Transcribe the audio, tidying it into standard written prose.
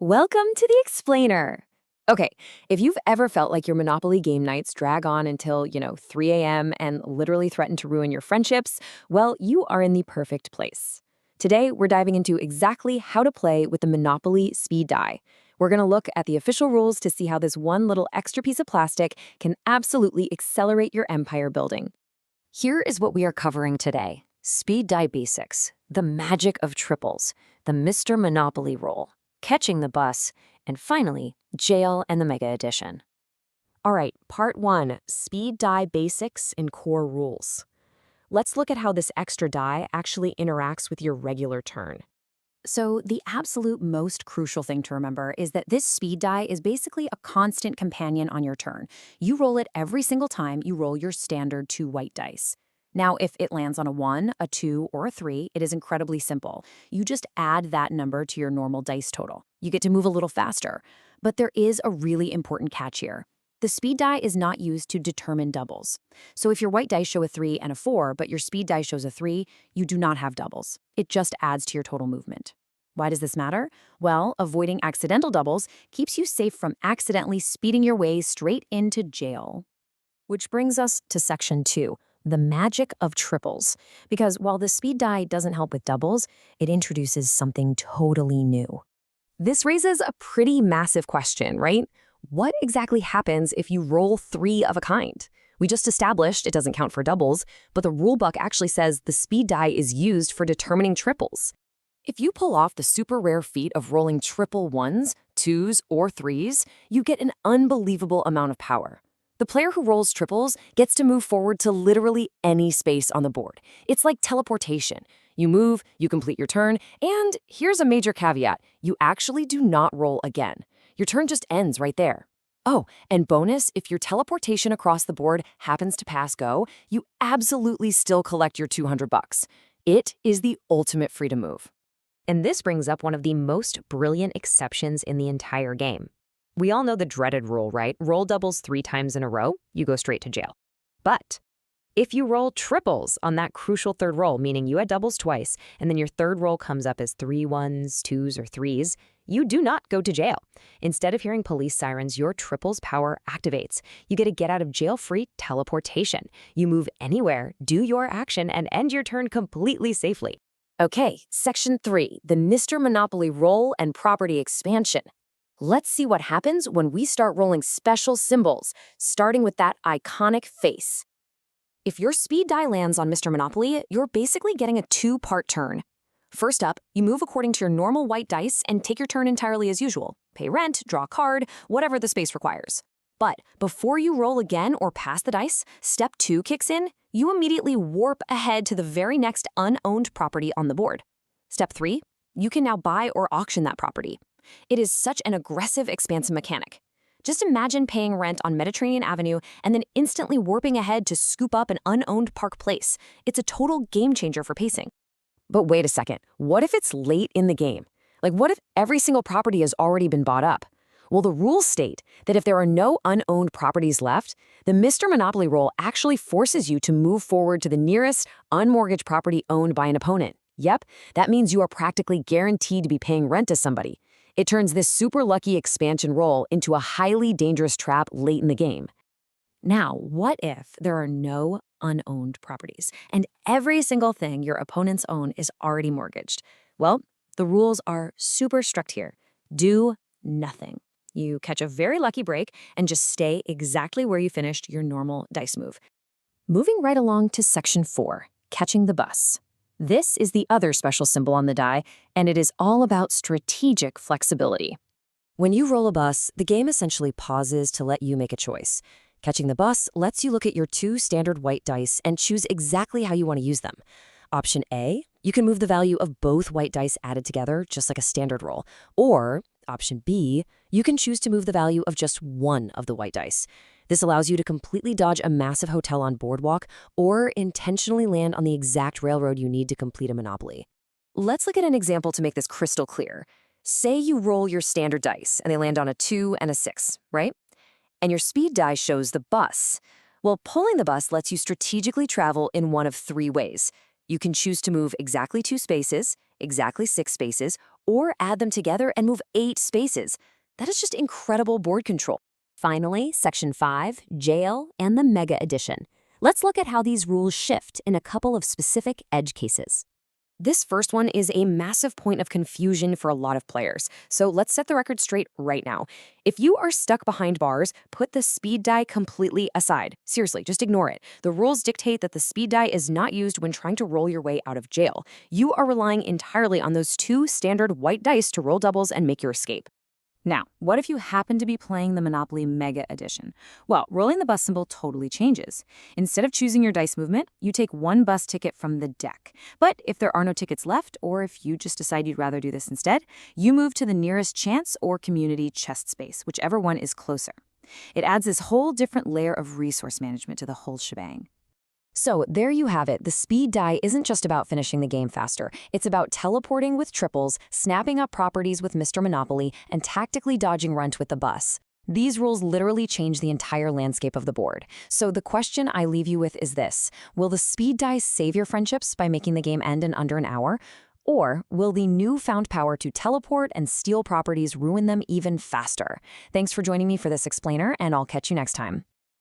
Welcome to the Explainer. Okay, if you've ever felt like your Monopoly game nights drag on until, 3 a.m. and literally threaten to ruin your friendships, well, you are in the perfect place. Today, we're diving into exactly how to play with the Monopoly speed die. We're going to look at the official rules to see how this one little extra piece of plastic can absolutely accelerate your empire building. Here is what we are covering today. Speed die basics, the magic of triples, the Mr. Monopoly roll, catching the bus, and finally, jail and the Mega Edition. All right, part one, speed die basics and core rules. Let's look at how this extra die actually interacts with your regular turn. So the absolute most crucial thing to remember is that this speed die is basically a constant companion on your turn. You roll it every single time you roll your standard 2 white dice. Now, if it lands on a 1, a 2, or a 3, it is incredibly simple. You just add that number to your normal dice total. You get to move a little faster. But there is a really important catch here. The speed die is not used to determine doubles. So if your white dice show a 3 and a 4, but your speed die shows a 3, you do not have doubles. It just adds to your total movement. Why does this matter? Well, avoiding accidental doubles keeps you safe from accidentally speeding your way straight into jail. Which brings us to section 2, the magic of triples. Because while the speed die doesn't help with doubles, it introduces something totally new. This raises a pretty massive question, right? What exactly happens if you roll 3 of a kind? We just established it doesn't count for doubles, but the rulebook actually says the speed die is used for determining triples. If you pull off the super rare feat of rolling triple 1s, 2s, or 3s, you get an unbelievable amount of power. The player who rolls triples gets to move forward to literally any space on the board. It's like teleportation. You move, you complete your turn, and here's a major caveat. You actually do not roll again. Your turn just ends right there. Oh, and bonus, if your teleportation across the board happens to pass go, you absolutely still collect your $200. It is the ultimate freedom move. And this brings up one of the most brilliant exceptions in the entire game. We all know the dreaded rule, right? Roll doubles 3 times in a row, you go straight to jail. But if you roll triples on that crucial third roll, meaning you had doubles twice, and then your third roll comes up as 3 1s, 2s, or 3s, you do not go to jail. Instead of hearing police sirens, your triples power activates. You get a get-out-of-jail-free teleportation. You move anywhere, do your action, and end your turn completely safely. Okay, section 3, the Mr. Monopoly roll and property expansion. Let's see what happens when we start rolling special symbols, starting with that iconic face. If your speed die lands on Mr. Monopoly, you're basically getting a 2-part turn. First up, you move according to your normal white dice and take your turn entirely as usual. Pay rent, draw a card, whatever the space requires. But before you roll again or pass the dice, step 2 kicks in. You immediately warp ahead to the very next unowned property on the board. Step 3, you can now buy or auction that property. It is such an aggressive, expansive mechanic. Just imagine paying rent on Mediterranean Avenue and then instantly warping ahead to scoop up an unowned Park Place. It's a total game changer for pacing. But wait a second, what if it's late in the game? Like, what if every single property has already been bought up? Well, the rules state that if there are no unowned properties left, the Mr. Monopoly roll actually forces you to move forward to the nearest unmortgaged property owned by an opponent. Yep, that means you are practically guaranteed to be paying rent to somebody. It turns this super lucky expansion roll into a highly dangerous trap late in the game. Now, what if there are no unowned properties and every single thing your opponents own is already mortgaged? Well, the rules are super strict here. Do nothing. You catch a very lucky break and just stay exactly where you finished your normal dice move. Moving right along to section 4, catching the bus. This is the other special symbol on the die, and it is all about strategic flexibility. When you roll a bus, the game essentially pauses to let you make a choice. Catching the bus lets you look at your 2 standard white dice and choose exactly how you want to use them. Option A, you can move the value of both white dice added together, just like a standard roll. Or, option B, you can choose to move the value of just one of the white dice. This allows you to completely dodge a massive hotel on Boardwalk or intentionally land on the exact railroad you need to complete a Monopoly. Let's look at an example to make this crystal clear. Say you roll your standard dice and they land on a 2 and a 6, right? And your speed die shows the bus. Well, pulling the bus lets you strategically travel in one of 3 ways. You can choose to move exactly 2 spaces, exactly 6 spaces, or add them together and move 8 spaces. That is just incredible board control. Finally, Section 5, Jail and the Mega Edition. Let's look at how these rules shift in a couple of specific edge cases. This first one is a massive point of confusion for a lot of players, so let's set the record straight right now. If you are stuck behind bars, put the speed die completely aside. Seriously, just ignore it. The rules dictate that the speed die is not used when trying to roll your way out of jail. You are relying entirely on those 2 standard white dice to roll doubles and make your escape. Now, what if you happen to be playing the Monopoly Mega Edition? Well, rolling the bus symbol totally changes. Instead of choosing your dice movement, you take 1 bus ticket from the deck. But if there are no tickets left, or if you just decide you'd rather do this instead, you move to the nearest chance or community chest space, whichever one is closer. It adds this whole different layer of resource management to the whole shebang. So there you have it. The speed die isn't just about finishing the game faster. It's about teleporting with triples, snapping up properties with Mr. Monopoly, and tactically dodging runt with the bus. These rules literally change the entire landscape of the board. So the question I leave you with is this: will the speed die save your friendships by making the game end in under an hour? Or will the newfound power to teleport and steal properties ruin them even faster? Thanks for joining me for this explainer, and I'll catch you next time.